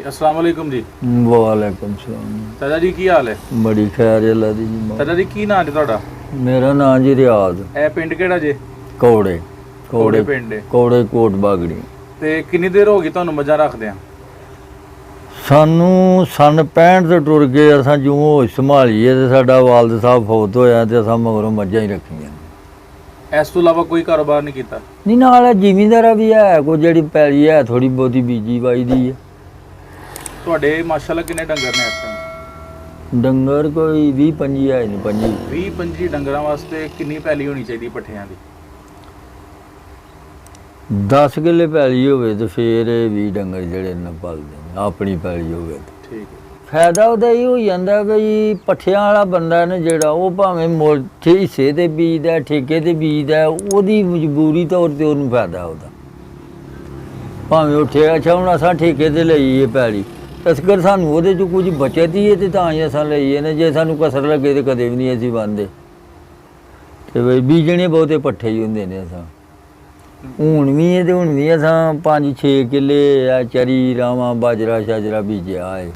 अस्सलाम वालेकुम जी। वालेकुम सलाम। चाचा जी की हाल है? बड़ी खैर है अल्लाह दी जी। चाचा जी की नाम है ਤੁਹਾਡਾ? मेरा नाम जी रियाज। ਇਹ ਪਿੰਡ ਕਿਹੜਾ ਜੇ? कौड़े ਕੌੜੇ ਪਿੰਡ ਹੈ। कौड़े कोट बागड़ी। ਤੇ ਕਿੰਨੀ ਦੇਰ ਹੋ ਗਈ ਤੁਹਾਨੂੰ ਮੱਝਾਂ ਰੱਖਦਿਆਂ? ਸਾਨੂੰ ਸਨ 65 ਤੋਂ ਟੁਰ ਗਏ ਅਸਾਂ ਜਿਉਂ ਹੋਸ਼ ਸੰਭਾਲੀਏ ਤੇ ਸਾਡਾ ਵਾਲਦ ਸਾਹਿਬ ਫੌਤ ਹੋਇਆ ਤੇ ਅਸਾਂ ਮਗਰੋਂ ਮੱਝਾਂ ਹੀ ਰੱਖੀਆਂ। ਇਸ ਤੋਂ ਇਲਾਵਾ ਕੋਈ ਕਾਰੋਬਾਰ ਨਹੀਂ ਕੀਤਾ? ਨਹੀਂ ਨਾਲ ਜ਼ਿਮੀਂਦਾਰਾ ਵੀ ਹੈ ਕੋਈ ਜਿਹੜੀ ਪੈਲੀ ਹੈ ਥੋੜੀ ਬਹੁਤੀ ਬੀਜੀ ਵਾਈ ਦੀ ਹੈ। ਤੁਹਾਡੇ ਮਾਸ਼ਾਅੱਲਾ ਕਿੰਨੇ ਡੰਗਰ ਨੇ ਇਸ ਟਾਈਮ? ਡੰਗਰ ਕੋਈ 20-25 ਹੈ ਨਹੀਂ 25 20-25 ਡੰਗਰਾਂ ਵਾਸਤੇ ਕਿੰਨੀ ਪੈਲੀ ਹੋਣੀ ਚਾਹੀਦੀ ਪੱਠਿਆਂ ਦੀ? 10 ਕਿੱਲੇ ਪੈਲੀ ਹੋਵੇ ਤੇ ਫੇਰ ਇਹ 20 ਡੰਗਰ ਜਿਹੜੇ ਨੇ ਪਲਦੇ ਨੇ ਆਪਣੀ ਪੈਲੀ ਹੋਵੇ ਤੇ। ਠੀਕ ਹੈ। ਫਾਇਦਾ ਉਹਦਾ ਹੀ ਹੋ ਜਾਂਦਾ ਬਈ ਪੱਠਿਆਂ ਵਾਲਾ ਬੰਦਾ ਨੇ ਜਿਹੜਾ ਉਹ ਭਾਵੇਂ ਮੁੱਲ ਹਿੱਸੇ ਤੇ ਬੀਜਦਾ ਠੇਕੇ ਤੇ ਬੀਜਦਾ ਉਹਦੀ ਮਜਬੂਰੀ ਤੌਰ ਤੇ ਉਹਨੂੰ ਫਾਇਦਾ ਉਹਦਾ ਭਾਵੇਂ ਉਹ ਅੱਛਾ ਹੁਣ ਅਸਾਂ ਠੇਕੇ ਤੇ ਲਈਏ ਪੈਲੀ ਅਸਕਰ ਸਾਨੂੰ ਉਹਦੇ 'ਚ ਕੁਝ ਬਚਤ ਹੀ ਹੈ ਤੇ ਤਾਂ ਹੀ ਅਸਾਂ ਲਈਏ ਨੇ ਜੇ ਸਾਨੂੰ ਕਸਰ ਲੱਗੇ ਤੇ ਕਦੇ ਵੀ ਨਹੀਂ ਅਸੀਂ ਬੰਦੇ ਤੇ ਬਈ ਬੀਜਣੇ ਬਹੁਤੇ ਪੱਠੇ ਹੀ ਹੁੰਦੇ ਨੇ ਅਸਾਂ ਹੁਣ ਵੀ ਹੈ ਤੇ ਹੁਣ ਵੀ ਅਸਾਂ 5-6 ਕਿੱਲੇ ਆ ਚਰੀ ਰਾਵਾਂ ਬਾਜਰਾ ਸ਼ਾਜਰਾ ਬੀਜਿਆ ਹੈ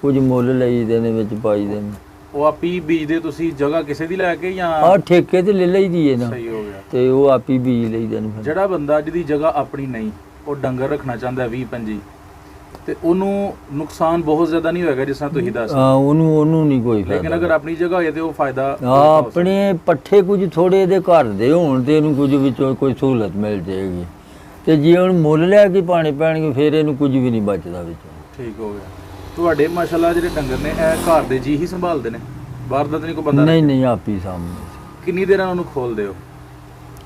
ਕੁਝ ਮੁੱਲ ਲਈਦੇ ਨੇ ਵਿੱਚ ਪਾਈਦੇ ਨੇ। ਉਹ ਆਪੀ ਬੀਜਦੇ ਤੁਸੀਂ ਜਗ੍ਹਾ ਕਿਸੇ ਦੀ ਲੈ ਕੇ ਜਾਂ ਆ ਠੇਕੇ ਤੇ ਲੈ ਲਈਦੀ ਹੈ ਨਾ? ਸਹੀ ਹੋ ਗਿਆ। ਤੇ ਉਹ ਆਪੀ ਬੀਜ ਲਈਦੇ ਨੇ। ਜਿਹੜਾ ਬੰਦਾ ਜਿਹਦੀ ਜਗ੍ਹਾ ਆਪਣੀ ਨਹੀਂ ਉਹ ਡੰਗਰ ਰੱਖਣਾ ਚਾਹੁੰਦਾ 20-25 ਤੇ ਉਹਨੂੰ ਨੁਕਸਾਨ ਬਹੁਤ ਜ਼ਿਆਦਾ ਨਹੀਂ ਹੋਏਗਾ ਜਿਸ ਤਰ੍ਹਾਂ ਤੁਸੀਂ ਦੱਸ? ਹਾਂ ਉਹਨੂੰ ਨਹੀਂ ਕੋਈ ਫਾਇਦਾ। ਲੇਕਿਨ ਅਗਰ ਆਪਣੀ ਜਗ੍ਹਾ ਹੋਏ ਤੇ ਉਹ ਫਾਇਦਾ ਆਪਣੇ ਪੱਠੇ ਕੁਝ ਥੋੜੇ ਇਹਦੇ ਘਰ ਦੇ ਹੋਣ ਤੇ ਇਹਨੂੰ ਕੁਝ ਵਿੱਚੋਂ ਕੋਈ ਸਹੂਲਤ ਮਿਲ ਜਾਏਗੀ ਤੇ ਜੇ ਹੁਣ ਮੁੱਲ ਲੈ ਕੇ ਪਾਣੇ ਪੈਣਗੇ ਫਿਰ ਇਹਨੂੰ ਕੁਝ ਵੀ ਨਹੀਂ ਬਚਦਾ ਵਿੱਚੋਂ। ਠੀਕ ਹੋ ਗਿਆ। ਤੁਹਾਡੇ ਮਾਸ਼ਾਅੱਲਾ ਜਿਹੜੇ ਡੰਗਰ ਨੇ ਇਹ ਘਰ ਦੇ ਜੀ ਹੀ ਸੰਭਾਲਦੇ ਨੇ? ਬਾਹਰ ਦਾ ਤਾਂ ਨਹੀਂ ਕੋਈ ਬੰਦਾ? ਨਹੀਂ ਆਪੀ ਸਾਹਮਣੇ। ਕਿੰਨੀ ਦੇਰ ਨਾਲ ਉਹਨੂੰ ਖੋਲਦੇ ਹੋ?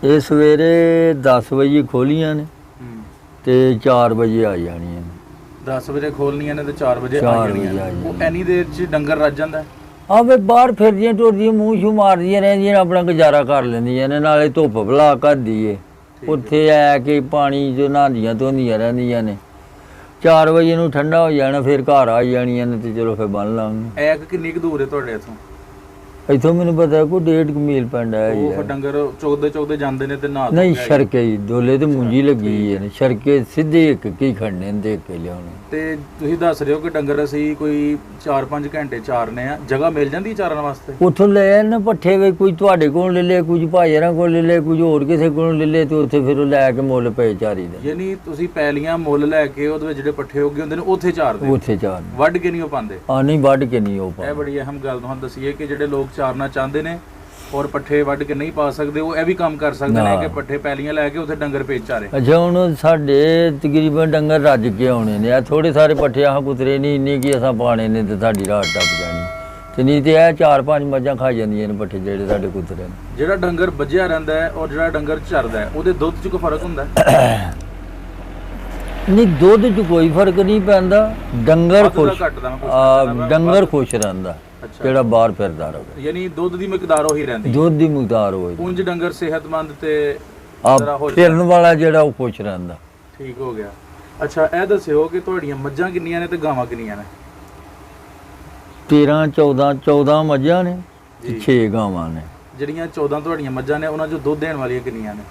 ਇਹ ਸਵੇਰੇ 10 ਵਜੇ ਖੋਲੀਆਂ ਨੇ ਤੇ 4 ਵਜੇ ਆ ਜਾਣੀਆਂ ਨੇ। 10 ਵਜੇ ਖੋਲਣੀਆਂ ਨੇ ਤੇ 4 ਵਜੇ ਆ ਜਾਣੀਆਂ ਨੇ। ਉਹ ਐਨੀ ਦੇਰ 'ਚ ਡੰਗਰ ਰੱਜ ਜਾਂਦਾ? ਆ ਵੇ ਬਾਹਰ ਫਿਰਦੀਆਂ ਟੁਰਦੀਆਂ ਮੂੰਹ ਸ਼ੂ ਮਾਰਦੀਆਂ ਰਹਿੰਦੀਆਂ ਆਪਣਾ ਗੁਜ਼ਾਰਾ ਕਰ ਲੈਂਦੀਆਂ ਨੇ ਨਾਲੇ ਧੁੱਪ ਭਲਾ ਕਰਦੀ ਏ ਉੱਥੇ ਆ ਕੇ ਪਾਣੀ 'ਚ ਨਹਾਉਂਦੀਆਂ ਧੋਂਦੀਆਂ ਰਹਿੰਦੀਆਂ ਨੇ 4 ਵਜੇ ਨੂੰ ਠੰਡਾ ਹੋ ਜਾਣਾ ਫਿਰ ਘਰ ਆ ਜਾਣੀਆਂ ਨੇ ਤੇ ਚਲੋ ਫਿਰ ਬੰਨ ਲਾਂਗੇ। ਐਕ ਕਿੰਨੀ ਕੁ ਦੂਰ ਹੈ ਤੁਹਾਡੇ ਇੱਥੋਂ? ਇੱਥੋਂ ਮੈਨੂੰ ਪਤਾ ਕੋਈ 1.5 ਮੀਲ ਪਿੰਡ ਹੈ ਜੀ। ਉਹ ਡੰਗਰ ਚੁਗਦੇ ਜਾਂਦੇ ਨੇ ਤੇ ਨਹਾ ਨਹੀਂ ਸੜਕੇ ਹੀ ਦੋਲੇ ਤੇ ਮੁੰਜੀ ਲੱਗੀ ਹੈ ਸੜਕੇ ਸਿੱਧੇ ਇੱਕ ਕੀ ਖੜਨੇ ਨੇ ਦੇਖ ਕੇ ਲਿਆਉਣੇ। ਤੇ ਤੁਸੀਂ ਦੱਸ ਰਹੇ ਹੋ ਕਿ ਡੰਗਰ ਅਸੀਂ ਕੋਈ 4-5 ਘੰਟੇ ਚਾਰਨੇ ਆ, ਜਗ੍ਹਾ ਮਿਲ ਜਾਂਦੀ ਚਾਰਨ ਵਾਸਤੇ? ਉੱਥੋਂ ਲੈ ਨਾ ਪੱਠੇ ਵੇ ਕੋਈ ਤੁਹਾਡੇ ਕੋਲ ਲੈ ਲੈ ਕੁਝ ਭਾਈਆਂ ਕੋਲ ਲੈ ਲੈ ਕੁਝ ਹੋਰ ਕਿਸੇ ਕੋਲ ਲੈ ਲੈ ਤੇ ਉੱਥੇ ਫਿਰ ਉਹ ਲੈ ਕੇ ਮੁੱਲ ਪਏ ਚਾਰੀ ਦੇ। ਯਾਨੀ ਤੁਸੀਂ ਪੈਲੀਆਂ ਮੁੱਲ ਲੈ ਕੇ ਉਹਦੇ ਵਿੱਚ ਜਿਹੜੇ ਪੱਠੇ ਉੱਗੇ ਹੁੰਦੇ ਨੇ ਉੱਥੇ ਚਾਰਦੇ? ਉੱਥੇ ਚਾਰ ਵੱਢ ਕੇ ਨਹੀਂ ਉਹ ਪਾਉਂਦੇ? ਨਹੀਂ ਵੱਢ ਕੇ ਨਹੀਂ ਉਹ ਇਹ ਬੜੀ ਅਹਿਮ ਗੱਲ ਤੁਹਾਨੂੰ ਦੱਸੀਏ ਕਿ ਜਿਹੜੇ ਲੋਕ ਚਾਰਨਾ ਚਾਹੁੰਦੇ ਨੇ ਔਰ ਪੱਠੇ ਵੱਢ ਕੇ ਨਹੀਂ ਪਾ ਸਕਦੇ ਉਹ ਇਹ ਵੀ ਕੰਮ ਕਰ ਸਕਦੇ ਨੇ ਕਿ ਪੱਠੇ ਪੈਲੀਆਂ ਲੈ ਕੇ ਉੱਥੇ ਡੰਗਰ ਪੇਚ ਚਾਰੇ। ਅੱਛਾ ਹੁਣ ਸਾਡੇ ਤਕਰੀਬਨ ਡੰਗਰ ਰੱਜ ਕੇ ਆਉਣੇ ਨੇ ਆ ਥੋੜੇ ਸਾਰੇ ਪੱਠੇ ਆਹ ਕੁਤਰੇ ਨਹੀਂ ਇੰਨੇ ਕਿ ਅਸਾਂ ਪਾਣੇ ਨੇ ਤੇ ਸਾਡੀ ਰਾਤ ਟੱਪ ਜਾਣੀ ਤੇ ਨਹੀਂ ਤੇ ਇਹ 4-5 ਮੱਝਾਂ ਖਾ ਜਾਂਦੀਆਂ ਨੇ ਪੱਠੇ ਜਿਹੜੇ ਸਾਡੇ ਕੁਤਰੇ ਨੇ। ਜਿਹੜਾ ਡੰਗਰ ਵੱਜਿਆ ਰਹਿੰਦਾ ਹੈ ਔਰ ਜਿਹੜਾ ਡੰਗਰ ਚਰਦਾ ਹੈ ਉਹਦੇ ਦੁੱਧ 'ਚ ਕੋਈ ਫਰਕ ਹੁੰਦਾ? ਨਹੀਂ ਦੁੱਧ 'ਚ ਕੋਈ ਫਰਕ ਨਹੀਂ ਪੈਂਦਾ। ਡੰਗਰ ਖੁਸ਼ ਰਹਿੰਦਾ ਜਿਹੜਾ ਬਾਹਰ ਫਿਰਦਾ ਰਹੇ। ਯਾਨੀ ਦੁੱਧ ਦੀ ਮਿਕਦਾਰ ਉਹੀ ਰਹਿੰਦੀ? ਦੁੱਧ ਦੀ ਮਿਕਦਾਰ ਹੋਏ ਉਂਝ ਡੰਗਰ ਸਿਹਤਮੰਦ ਤੇ ਫਿਰਨ ਵਾਲਾ ਜਿਹੜਾ ਉਹ ਖੁਸ਼ ਰਹਿੰਦਾ। ਠੀਕ ਹੋ ਗਿਆ। ਅੱਛਾ ਇਹ ਦੱਸਿਓ ਕਿ ਤੁਹਾਡੀਆਂ ਮੱਝਾਂ ਕਿੰਨੀਆਂ ਨੇ ਤੇ ਗਾਵਾਂ ਕਿੰਨੀਆਂ ਨੇ? 13-14 ਮੱਝਾਂ ਨੇ 6 ਗਾਵਾਂ ਨੇ। ਜਿਹੜੀਆਂ 14 ਤੁਹਾਡੀਆਂ ਮੱਝਾਂ ਨੇ ਉਹਨਾਂ 'ਚੋਂ ਦੁੱਧ ਦੇਣ ਵਾਲੀਆਂ ਕਿੰਨੀਆਂ ਨੇ?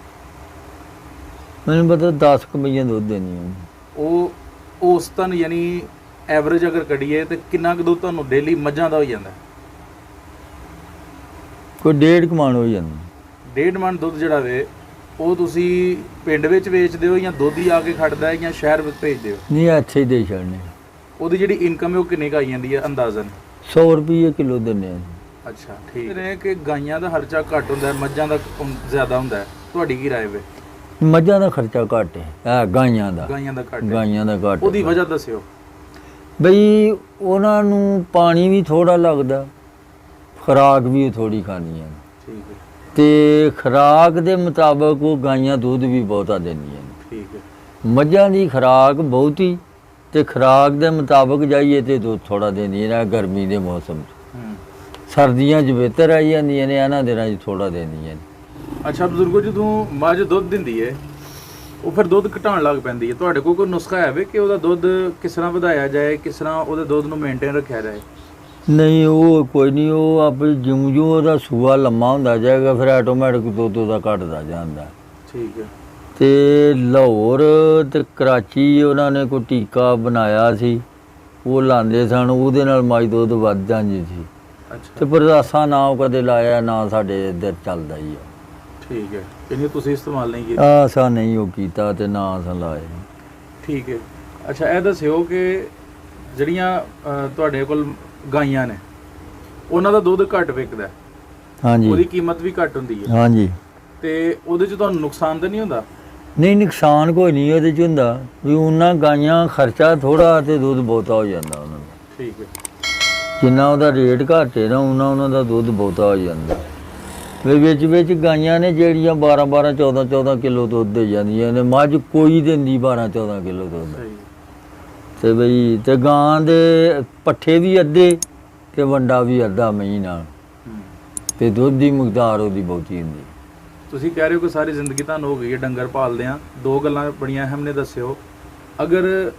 ਮੈਨੂੰ ਪਤਾ 10 ਕਮੀਆਂ ਦੁੱਧ ਦੇਣੀਆਂ। ਉਹ ਔਸਤਨ ਯਾਨੀ ਐਵਰੇਜ ਅਗਰ ਕੱਢੀਏ ਤੇ ਕਿੰਨਾ ਕੁ ਦੁੱਧ ਤੁਹਾਨੂੰ ਡੇਲੀ ਮੱਝਾਂ ਦਾ ਹੋ ਜਾਂਦਾ? ਕੋਈ 1.5 ਮਣ ਹੋ ਜਾਂਦਾ। 1.5 ਮਣ ਦੁੱਧ ਜਿਹੜਾ ਵੇ ਉਹ ਤੁਸੀਂ ਪਿੰਡ ਵਿੱਚ ਵੇਚਦੇ ਹੋ ਜਾਂ ਦੁੱਧ ਹੀ ਆ ਕੇ ਖੜਦਾ ਜਾਂ ਸ਼ਹਿਰ ਵਿੱਚ ਭੇਜਦੇ ਹੋ? ਨਹੀਂ ਇੱਥੇ ਹੀ ਦੇ ਛੱਡਨੇ। ਉਹਦੀ ਜਿਹੜੀ ਇਨਕਮ ਹੈ ਉਹ ਕਿੰਨੀ ਕੁ ਆਈ ਜਾਂਦੀ ਹੈ ਅੰਦਾਜ਼ਨ? 100 ਰੁਪਏ ਕਿਲੋ ਦਿੰਦੇ ਆ। ਅੱਛਾ ਠੀਕ ਹੈ ਕਿ ਗਾਈਆਂ ਦਾ ਖਰਚਾ ਘੱਟ ਹੁੰਦਾ ਮੱਝਾਂ ਦਾ ਜ਼ਿਆਦਾ ਹੁੰਦਾ ਤੁਹਾਡੀ ਕੀ ਰਾਏ ਵੇ? ਮੱਝਾਂ ਦਾ ਖਰਚਾ ਘੱਟ ਹੈ ਗਾਈਆਂ ਦਾ ਘੱਟ। ਉਹਦੀ ਵਜ੍ਹਾ ਦੱਸਿਓ। ਬਈ ਉਹਨਾਂ ਨੂੰ ਪਾਣੀ ਵੀ ਥੋੜਾ ਲੱਗਦਾ ਖੁਰਾਕ ਵੀ ਥੋੜੀ ਖਾਣੀ ਹੈ। ਠੀਕ ਹੈ। ਤੇ ਖੁਰਾਕ ਦੇ ਮੁਤਾਬਕ ਉਹ ਗਾਈਆਂ ਦੁੱਧ ਵੀ ਬਹੁਤਾ ਦਿੰਦੀਆਂ ਨੇ। ਠੀਕ ਹੈ। ਮੱਝਾਂ ਦੀ ਖੁਰਾਕ ਬਹੁਤੀ ਤੇ ਖੁਰਾਕ ਦੇ ਮੁਤਾਬਕ ਜਾਈਏ ਤੇ ਦੁੱਧ ਥੋੜਾ ਦਿੰਦੀਆਂ ਨੇ ਗਰਮੀ ਦੇ ਮੌਸਮ 'ਚ। ਸਰਦੀਆਂ 'ਚ ਬਿਹਤਰ ਆਈ ਜਾਂਦੀਆਂ ਨੇ ਇਹਨਾਂ ਦਿਨਾਂ 'ਚ ਥੋੜਾ ਦਿੰਦੀਆਂ ਨੇ। ਅੱਛਾ ਬਜ਼ੁਰਗੋ ਜਦੋਂ ਮੱਝ ਦੁੱਧ ਦਿੰਦੀ ਹੈ ਉਹ ਫਿਰ ਦੁੱਧ ਘਟਾਉਣ ਲੱਗ ਪੈਂਦੀ ਹੈ ਤੁਹਾਡੇ ਕੋਲ ਕੋਈ ਨੁਸਖਾ ਹੈ ਵੇ ਕਿ ਉਹਦਾ ਦੁੱਧ ਕਿਸ ਤਰ੍ਹਾਂ ਵਧਾਇਆ ਜਾਏ ਕਿਸ ਤਰ੍ਹਾਂ ਉਹਦੇ ਦੁੱਧ ਨੂੰ ਮੇਨਟੇਨ ਰੱਖਿਆ ਜਾਏ? ਨਹੀਂ ਉਹ ਕੋਈ ਨਹੀਂ ਉਹ ਆਪੇ ਜਿਉਂ ਉਹਦਾ ਸੂਆ ਲੰਮਾ ਹੁੰਦਾ ਜਾਏਗਾ ਫਿਰ ਆਟੋਮੈਟਿਕ ਦੁੱਧ ਉਹਦਾ ਘਟਦਾ ਜਾਂਦਾ। ਠੀਕ ਹੈ। ਤੇ ਲਾਹੌਰ ਤੇ ਕਰਾਚੀ ਉਹਨਾਂ ਨੇ ਕੋਈ ਟੀਕਾ ਬਣਾਇਆ ਸੀ, ਉਹ ਲਾਉਂਦੇ ਸਨ, ਉਹਦੇ ਨਾਲ ਮੱਝ ਦੁੱਧ ਵੱਧ ਜਾਂਦੀ ਸੀ। ਅੱਛਾ ਤੇ ਪਰ ਅਸਾਂ ਨਾ ਉਹ ਕਦੇ ਲਾਇਆ, ਨਾ ਸਾਡੇ ਇੱਧਰ ਚੱਲਦਾ ਹੀ ਆ। ਠੀਕ ਹੈ, ਇਹਨੇ ਤੁਸੀਂ ਇਸਤੇਮਾਲ ਨਹੀਂ ਕੀਤਾ? ਅਸਾਂ ਨਹੀਂ ਉਹ ਕੀਤਾ ਤੇ ਨਾ ਅਸਾਂ ਲਾਇਆ। ਠੀਕ ਹੈ। ਅੱਛਾ ਇਹ ਦੱਸਿਓ ਕਿ ਜਿਹੜੀਆਂ ਤੁਹਾਡੇ ਕੋਲ ਗਾਈਆਂ ਨੇ ਉਹਨਾਂ ਦਾ ਦੁੱਧ ਘੱਟ ਵਿਕਦਾ ਹੈ, ਹਾਂਜੀ ਉਹਦੀ ਕੀਮਤ ਵੀ ਘੱਟ ਹੁੰਦੀ ਹੈ, ਹਾਂਜੀ। ਤੇ ਉਹਦੇ 'ਚ ਤੁਹਾਨੂੰ ਨੁਕਸਾਨ ਤਾਂ ਨਹੀਂ ਹੁੰਦਾ? ਨਹੀਂ, ਨੁਕਸਾਨ ਕੋਈ ਨਹੀਂ ਉਹਦੇ 'ਚ ਹੁੰਦਾ, ਵੀ ਉਹਨਾਂ ਗਾਈਆਂ ਖਰਚਾ ਥੋੜਾ ਤੇ ਦੁੱਧ ਬਹੁਤਾ ਹੋ ਜਾਂਦਾ ਉਹਨਾਂ ਦਾ। ਠੀਕ ਹੈ। ਜਿੰਨਾ ਉਹਦਾ ਰੇਟ ਘੱਟ ਹੈ ਨਾ, ਉਹਨਾਂ ਦਾ ਦੁੱਧ ਬਹੁਤਾ ਹੋ ਜਾਂਦਾ। ਵੀ ਵਿੱਚ ਗਾਈਆਂ ਨੇ ਜਿਹੜੀਆਂ 12 14 ਕਿਲੋ ਦੁੱਧ ਦੇ ਜਾਂਦੀਆਂ ਨੇ, ਮੱਝ ਕੋਈ ਦਿੰਦੀ 12 14 ਕਿਲੋ ਦੁੱਧ। ਸਹੀ। ਤੇ ਬਈ ਤੇ ਗਾਂ ਦੇ ਪੱਠੇ ਵੀ ਅੱਧੇ ਤੇ ਵੰਡਾ ਵੀ ਅੱਧਾ ਮਹੀਂ ਨਾਲ, ਤੇ ਦੁੱਧ ਦੀ ਮਿਕਦਾਰ ਉਹਦੀ ਬਹੁਤੀ ਹੁੰਦੀ। ਤੁਸੀਂ ਕਹਿ ਰਹੇ ਹੋ ਕਿ ਸਾਰੀ ਜ਼ਿੰਦਗੀ ਤੁਹਾਨੂੰ ਹੋ ਗਈ ਹੈ ਡੰਗਰ ਪਾਲਦੇ ਆ, ਦੋ ਗੱਲਾਂ ਬੜੀਆਂ ਅਹਿਮ ਨੇ, ਦੱਸਿਓ। ਅਗਰ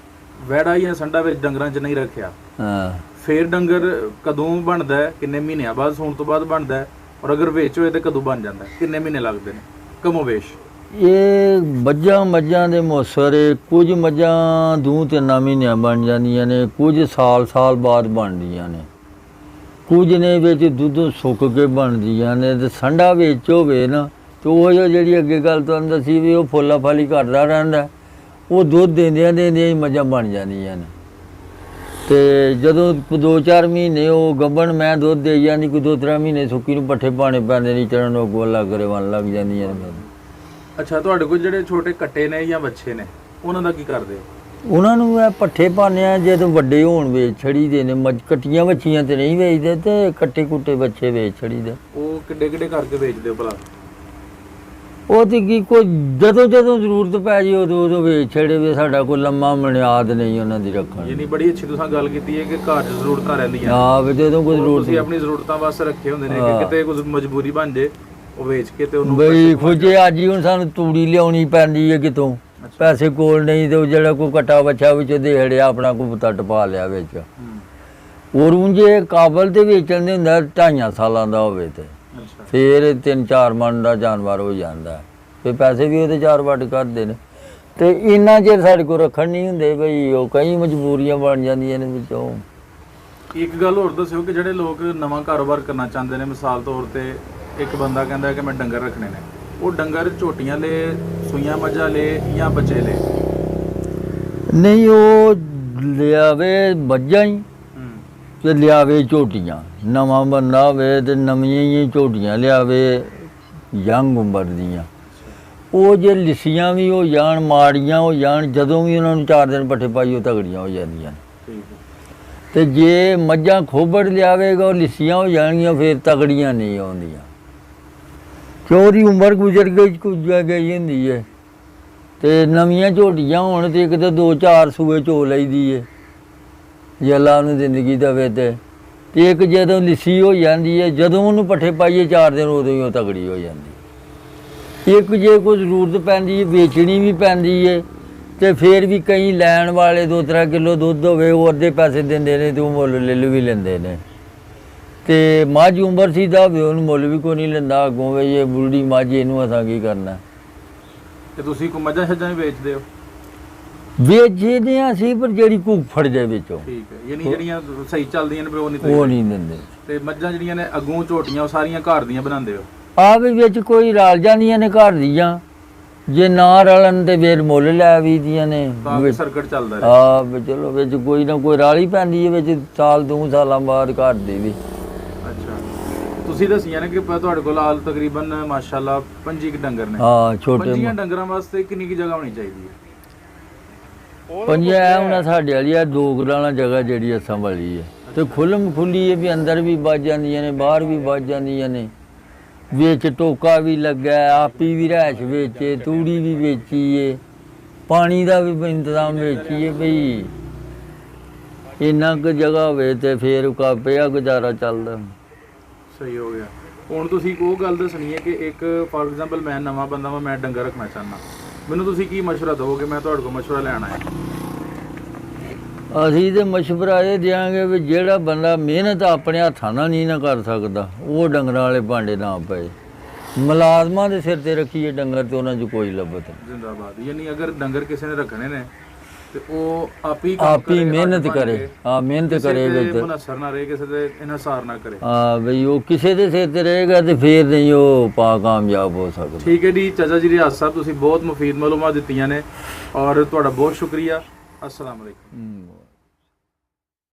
ਵਹਿੜਾ ਜਾਂ ਸੰਡਾ ਵਿੱਚ ਡੰਗਰਾਂ 'ਚ ਨਹੀਂ ਰੱਖਿਆ, ਹਾਂ, ਫੇਰ ਡੰਗਰ ਕਦੋਂ ਬਣਦਾ ਹੈ? ਕਿੰਨੇ ਮਹੀਨਿਆਂ ਬਾਅਦ, ਸੂਣ ਤੋਂ ਬਾਅਦ ਬਣਦਾ ਹੈ? ਔਰ ਅਗਰ ਵੇਚ ਹੋਏ ਤੇ ਕਦੋਂ ਬਣ ਜਾਂਦਾ ਹੈ? ਕਿੰਨੇ ਮਹੀਨੇ ਲੱਗਦੇ ਨੇ ਕਮੋਵੇਸ਼? ਇਹ ਮੱਝਾਂ ਦੇ ਮੌਸਰ, ਕੁਝ ਮੱਝਾਂ 2-3 ਮਹੀਨਿਆਂ ਬਣ ਜਾਂਦੀਆਂ ਨੇ, ਕੁਝ ਸਾਲ ਬਾਅਦ ਬਣਦੀਆਂ ਨੇ, ਕੁਝ ਨੇ ਵਿੱਚ ਦੁੱਧ ਸੁੱਕ ਕੇ ਬਣਦੀਆਂ ਨੇ। ਤੇ ਸੰਡਾ ਵਿੱਚ ਹੋਵੇ ਨਾ, ਤੇ ਉਹ ਜਿਹੜੀ ਅੱਗੇ ਗੱਲ ਤੁਹਾਨੂੰ ਦੱਸੀ ਵੀ ਉਹ ਫੁੱਲਾ ਫਾਲੀ ਕਰਦਾ ਰਹਿੰਦਾ, ਉਹ ਦੁੱਧ ਦਿੰਦਿਆਂ ਹੀ ਮੱਝਾਂ ਬਣ ਜਾਂਦੀਆਂ ਨੇ। ਤੇ ਜਦੋਂ 2-4 ਮਹੀਨੇ ਉਹ ਗੱਭਣ ਮੈਂ ਦੁੱਧ ਦੇ ਜਾਂਦੀ, ਕੋਈ 2-3 ਮਹੀਨੇ ਸੁੱਕੀ ਨੂੰ ਪੱਠੇ ਪਾਣੇ ਪੈਂਦੇ ਨਹੀਂ, ਚੜਨ ਨੂੰ ਗੋਲਾ ਕਰਵਾਉਣ ਲੱਗ ਜਾਂਦੀਆਂ ਨੇ। ਅੱਛਾ, ਤੁਹਾਡੇ ਕੋਲ ਜਿਹੜੇ ਛੋਟੇ ਕੱਟੇ ਨੇ ਜਾਂ ਬੱਚੇ ਨੇ, ਉਹਨਾਂ ਦਾ ਕੀ ਕਰਦੇ ਹੋ? ਉਹਨਾਂ ਨੂੰ ਮੈਂ ਪੱਠੇ ਪਾਉਂਦੇ ਹਾਂ, ਜਦੋਂ ਵੱਡੇ ਹੋਣ ਵੇਚ ਛੜੀਦੇ ਨੇ। ਕੱਟੀਆਂ ਬੱਚੀਆਂ ਤੇ ਨਹੀਂ ਵੇਚਦੇ, ਤੇ ਕੱਟੇ ਕੁੱਟੇ ਬੱਚੇ ਵੇਚ ਛੜੀਦੇ। ਉਹ ਕਿੱਡੇ ਕਰਕੇ ਵੇਚਦੇ ਹੋ ਭਲਾ? ਉਹ ਤੇ ਕੀ, ਕੋਈ ਜਦੋਂ ਜ਼ਰੂਰਤ ਪੈ ਜੀ ਉਦੋਂ ਵੇਚ ਛੜੇ ਵੀ। ਸਾਡਾ ਕੋਈ ਲੰਮਾ ਬੁਨਿਆਦ ਨਹੀਂ ਉਹਨਾਂ ਦੀ ਰੱਖਣ। ਯਾਨੀ ਬੜੀ ਅੱਛੀ ਤੁਸੀਂ ਗੱਲ ਕੀਤੀ ਹੈ ਕਿ ਘਰ 'ਚ ਜ਼ਰੂਰਤਾਂ ਰਹਿੰਦੀਆਂ। ਹਾਂ, ਵੀ ਜਦੋਂ ਕੋਈ ਜ਼ਰੂਰਤ, ਤੁਸੀਂ ਆਪਣੀ ਜ਼ਰੂਰਤਾਂ ਵਾਸਤੇ ਰੱਖੇ ਹੁੰਦੇ ਨੇ ਕਿ ਕਿਤੇ ਕੋਈ ਮਜਬੂਰੀ ਬਣ ਜੇ, ਉਹ ਵੇਚ ਕੇ ਤੇ ਉਹਨੂੰ ਬਈ ਖੁੱਜੇ। ਅੱਜ ਹੀ ਹੁਣ ਸਾਨੂੰ ਤੂੜੀ ਲਿਆਉਣੀ ਪੈਂਦੀ ਹੈ ਕਿਤੋਂ, ਪੈਸੇ ਕੋਲ ਨਹੀਂ, ਤੇ ਉਹ ਜਿਹੜਾ ਕੋਈ ਕੱਟਾ ਬੱਚਾ ਵਿੱਚ ਦੇੜਿਆ ਆਪਣਾ ਕੋਈ ਪੁੱਤਾ ਟਪਾ ਲਿਆ ਵਿੱਚ। ਔਰ ਉਂਝੇ ਕਾਬਲ ਤੇ ਵੇਚਣ ਦੇ ਹੁੰਦਾ 2.5 ਸਾਲਾਂ ਦਾ ਹੋਵੇ ਤੇ ਫਿਰ 3-4 ਮਣ ਦਾ ਜਾਨਵਰ ਹੋ ਜਾਂਦਾ, ਫਿਰ ਪੈਸੇ ਵੀ ਉਹਦੇ 4 ਵੱਟ ਕਰਦੇ ਨੇ। ਤੇ ਇੰਨਾ ਚਿਰ ਸਾਡੇ ਕੋਲ ਰੱਖਣ ਨਹੀਂ ਹੁੰਦੇ ਬਈ, ਉਹ ਕਈ ਮਜਬੂਰੀਆਂ ਬਣ ਜਾਂਦੀਆਂ ਨੇ ਵਿੱਚੋਂ। ਇੱਕ ਗੱਲ ਹੋਰ ਦੱਸਿਓ ਕਿ ਜਿਹੜੇ ਲੋਕ ਨਵਾਂ ਕਾਰੋਬਾਰ ਕਰਨਾ ਚਾਹੁੰਦੇ ਨੇ, ਮਿਸਾਲ ਤੌਰ ਤੇ ਇੱਕ ਬੰਦਾ ਕਹਿੰਦਾ ਕਿ ਮੈਂ ਡੰਗਰ ਰੱਖਣੇ ਨੇ, ਉਹ ਡੰਗਰ ਝੋਟੀਆਂ ਲੈ, ਸੂਈਆਂ ਮੱਝਾਂ ਲੈ ਜਾਂ ਬੱਚੇ ਲੈ? ਨਹੀਂ, ਉਹ ਲਿਆਵੇ ਮੱਝਾਂ ਹੀ ਤੇ ਲਿਆਵੇ ਝੋਟੀਆਂ। ਨਵਾਂ ਬੰਦਾ ਹੋਵੇ ਤੇ ਨਵੀਆਂ ਹੀ ਝੋਟੀਆਂ ਲਿਆਵੇ, ਯੰਗ ਉਮਰ ਦੀਆਂ। ਉਹ ਜੇ ਲਿੱਸੀਆਂ ਵੀ ਹੋ ਜਾਣ, ਮਾੜੀਆਂ ਹੋ ਜਾਣ, ਜਦੋਂ ਵੀ ਉਹਨਾਂ ਨੂੰ 4 ਦਿਨ ਪੱਠੇ ਪਾਈ ਉਹ ਤਗੜੀਆਂ ਹੋ ਜਾਂਦੀਆਂ। ਤੇ ਜੇ ਮੱਝਾਂ ਖੋਬੜ ਲਿਆਵੇਗਾ, ਉਹ ਲਿੱਸੀਆਂ ਹੋ ਜਾਣਗੀਆਂ, ਫਿਰ ਤਗੜੀਆਂ ਨਹੀਂ ਆਉਂਦੀਆਂ, ਕਿਉਂ ਉਹਦੀ ਉਮਰ ਗੁਜ਼ਰ ਗਈ ਹੁੰਦੀ ਹੈ। ਤੇ ਨਵੀਆਂ ਝੋਟੀਆਂ ਹੋਣ ਤੇ ਇੱਕ ਤਾਂ 2-4 ਸੂਏ ਝੋ ਲਈਦੀ ਹੈ, ਜੇ ਅੱਲਾ ਨੂੰ ਜ਼ਿੰਦਗੀ ਦੇਵੇ ਤੇ ਇੱਕ ਜਦੋਂ ਲਿੱਸੀ ਹੋ ਜਾਂਦੀ ਹੈ, ਜਦੋਂ ਉਹਨੂੰ ਪੱਠੇ ਪਾਈਏ 4 ਦਿਨ, ਉਦੋਂ ਹੀ ਉਹ ਤਗੜੀ ਹੋ ਜਾਂਦੀ। ਇੱਕ ਜੇ ਕੋਈ ਜ਼ਰੂਰਤ ਪੈਂਦੀ ਹੈ, ਵੇਚਣੀ ਵੀ ਪੈਂਦੀ ਹੈ, ਤੇ ਫਿਰ ਵੀ ਕਈ ਲੈਣ ਵਾਲੇ 2-3 ਕਿਲੋ ਦੁੱਧ ਹੋਵੇ, ਉਹ ਅੱਧੇ ਪੈਸੇ ਦਿੰਦੇ ਨੇ, ਤੇ ਉਹ ਮੁੱਲ ਲੈ ਵੀ ਲੈਂਦੇ ਨੇ। ਤੇ ਮੱਝ ਉਮਰ ਸਿੱਧਾ ਹੋਵੇ, ਉਹਨੂੰ ਮੁੱਲ ਵੀ ਕੋਈ ਨਹੀਂ ਲੈਂਦਾ ਅੱਗੋਂ, ਵੀ ਇਹ ਬੁੱਢੀ ਮੱਝ, ਇਹਨੂੰ ਅਸਾਂ ਕੀ ਕਰਨਾ। ਤੇ ਤੁਸੀਂ ਕੋਈ ਮੱਝਾਂ ਛੱਜਾਂ ਵੀ ਵੇਚਦੇ ਹੋ? ਵੇਚਦੇ ਹਾਂ ਅਸੀਂ, ਪਰ ਜਿਹੜੀ ਘੂਕ ਫੜ ਜਾਏ ਵਿੱਚੋਂ। ਠੀਕ ਹੈ, ਯਾਨੀ ਜਿਹੜੀਆਂ ਸਹੀ ਚੱਲਦੀਆਂ ਨੇ ਉਹ ਨਹੀਂ ਦਿੰਦੇ। ਤੇ ਮੱਝਾਂ ਜਿਹੜੀਆਂ ਨੇ ਅੱਗੋਂ ਝੋਟੀਆਂ, ਉਹ ਸਾਰੀਆਂ ਘਰ ਦੀਆਂ ਬਣਾਉਂਦੇ ਹੋ? ਆ ਵੀ ਵਿੱਚ ਕੋਈ ਰਲ ਜਾਂਦੀਆਂ ਨੇ ਘਰ ਦੀਆਂ, ਜੇ ਨਾ ਰਲਣ ਤੇ ਫਿਰ ਮੁੱਲ ਲੈ ਵੀ ਦੀਆਂ ਨੇ। ਸਰਕਟ ਚੱਲਦਾ ਹੈ। ਹਾਂ ਵੀ ਚਲੋ, ਵਿੱਚ ਕੋਈ ਨਾ ਕੋਈ ਰਾਲੀ ਪੈਂਦੀ ਹੈ, ਵਿੱਚ ਸਾਲ 2 ਸਾਲਾਂ ਬਾਅਦ ਘਰ ਦੀ ਵੀ। ਅੱਛਾ, ਤੁਸੀਂ ਦੱਸਿਆ ਨੇ ਕਿ ਤੁਹਾਡੇ ਕੋਲ ਹਾਲ ਤਕਰੀਬਨ ਮਾਸ਼ਾਅੱਲਾ 25 ਡੰਗਰ ਨੇ। ਹਾਂ, ਛੋਟੇ 25 ਡੰਗਰਾਂ ਵਾਸਤੇ ਕਿੰਨੀ ਕੀ ਜਗ੍ਹਾ ਹੋਣੀ ਚਾਹੀਦੀ ਹੈ? 5 ਹੁਣ ਸਾਡੇ ਵਾਲੀ ਆ 2 ਗਰਾਲਾਂ ਜਗ੍ਹਾ ਜਿਹੜੀ ਅਸਾਂ ਵਾਲੀ ਹੈ, ਤੇ ਖੁੱਲੀ ਹੈ ਵੀ, ਅੰਦਰ ਵੀ ਵੱਜ ਜਾਂਦੀਆਂ ਨੇ, ਬਾਹਰ ਵੀ ਵੱਜ ਜਾਂਦੀਆਂ ਨੇ, ਵਿੱਚ ਟੋਕਾ ਵੀ ਲੱਗਾ, ਆਪੀ ਵੀ ਰਹਿਸ਼ ਵੇਚੇ, ਤੂੜੀ ਵੀ ਵੇਚੀ ਏ, ਪਾਣੀ ਦਾ ਵੀ ਇੰਤਜ਼ਾਮ ਵੇਚੀਏ ਬਈ। ਇੰਨਾ ਕੁ ਜਗ੍ਹਾ ਹੋਵੇ ਤੇ ਫਿਰ ਪਿਆ ਗੁਜ਼ਾਰਾ ਚੱਲਦਾ। ਸਹੀ ਹੋ ਗਿਆ। ਹੁਣ ਤੁਸੀਂ ਉਹ ਗੱਲ ਦੱਸਣੀ ਹੈ ਕਿ ਇੱਕ ਫਾਰ ਐਗਜ਼ਾਮਪਲ ਮੈਂ ਨਵਾਂ ਬੰਦਾ ਵਾਂ, ਮੈਂ ਡੰਗਰ ਰੱਖਣਾ ਚਾਹੁੰਦਾ, ਮੈਨੂੰ ਤੁਸੀਂ ਕੀ ਮਸ਼ਵਰਾ ਦਿਓਗੇ? ਮੈਂ ਤੁਹਾਡੇ ਕੋਲ ਮਸ਼ਵਰਾ ਲੈਣ ਆਇਆ। ਅਸੀਂ ਤੇ ਮਸ਼ਵਰਾ ਇਹ ਦਿਆਂਗੇ ਵੀ ਜਿਹੜਾ ਬੰਦਾ ਮਿਹਨਤ ਆਪਣੇ ਹੱਥਾਂ ਨਾਲ ਨਹੀਂ ਨਾ ਕਰ ਸਕਦਾ, ਉਹ ਡੰਗਰਾਂ ਵਾਲੇ ਭਾਂਡੇ ਨਾ ਪਏ। ਮੁਲਾਜ਼ਮਾਂ ਦੇ ਸਿਰ ਤੇ ਰੱਖੀਏ ਡੰਗਰ ਤੇ ਉਹਨਾਂ 'ਚ ਕੋਈ ਲੱਭਤ ਨਹੀਂ। ਜ਼ਿੰਦਾਬਾਦ। ਯਾਨੀ ਅਗਰ ਡੰਗਰ ਕਿਸੇ ਨੇ ਰੱਖਣੇ ਨੇ ਤੇ ਉਹ ਆਪ ਹੀ ਕੰਮ ਆਪ ਹੀ ਕਰੇਗਾ, ਮਿਹਨਤ ਭੱਜ ਕਰੇ, ਕੇ, ਹਾਂ ਮਿਹਨਤ ਕਿਸੇ ਕਰੇਗਾ ਤੇ ਤੇ ਮੁਨੱਸਰ ਨਾ ਰਹੇ, ਕਿਸੇ ਤੇ ਇਨਸਾਰ ਨਾ ਕਰੇ। ਹਾਂ ਬਈ ਉਹ ਕਿਸੇ ਦੇ ਸਿਰ ਤੇ ਰਹੇਗਾ ਤੇ ਫੇਰ ਨਹੀਂ ਉਹ ਕਾਮਯਾਬ ਹੋ ਸਕਦਾ। ਠੀਕ ਹੈ ਜੀ ਚਾਚਾ ਜੀ ਰਿਆਜ਼ ਸਾਹਿਬ, ਤੁਸੀਂ ਬਹੁਤ ਮੁਫੀਦ ਮਾਲੂਮਾਤ ਦਿੱਤੀਆਂ ਨੇ ਔਰ ਤੁਹਾਡਾ ਬਹੁਤ ਸ਼ੁਕਰੀਆ। ਅਸਲਾਮ ਅਲੈਕੁਮ।